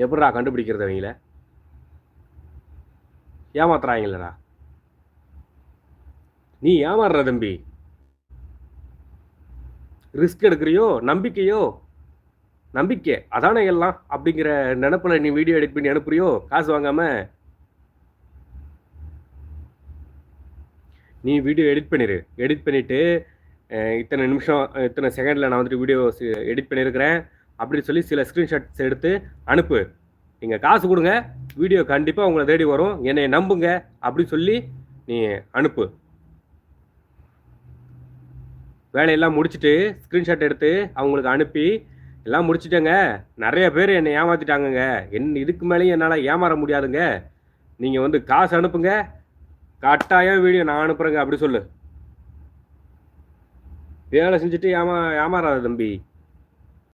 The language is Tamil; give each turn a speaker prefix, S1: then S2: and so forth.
S1: எப்படிடா கண்டுபிடிக்கிறது அவங்கள? ஏமாத்துறாங்களடா. நீ ஏமாறுற தம்பி. ரிஸ்க் எடுக்கிறியோ, நம்பிக்கையோ? நம்பிக்கை அதானே எல்லாம் அப்படிங்கிற நினைப்புல நீ வீடியோ எடிட் பண்ணி அனுப்புறியோ காசு வாங்காம? நீ வீடியோ எடிட் பண்ணிரு. எடிட் பண்ணிட்டு இத்தனை நிமிஷம் இத்தனை செகண்டில் நான் வந்துட்டு வீடியோ எடிட் பண்ணியிருக்கிறேன் அப்படின்னு சொல்லி சில ஸ்க்ரீன்ஷாட்ஸ் எடுத்து அனுப்பு. நீங்கள் காசு கொடுங்க, வீடியோ கண்டிப்பாக உங்களை தேடி வரும், என்னை நம்புங்க அப்படின்னு சொல்லி நீ அனுப்பு. வேலையெல்லாம் முடிச்சுட்டு ஸ்க்ரீன்ஷாட் எடுத்து அவங்களுக்கு அனுப்பி எல்லாம் முடிச்சுட்டேங்க, நிறைய பேர் என்னை ஏமாற்றிட்டாங்கங்க, இதுக்கு மேலேயும் என்னால் ஏமாற முடியாதுங்க, நீங்கள் வந்து காசு அனுப்புங்க, கட்டாயம் வீடியோ நான் அனுப்புகிறேங்க அப்படி சொல்லு. வேலை செஞ்சுட்டு ஏமாறாத தம்பி.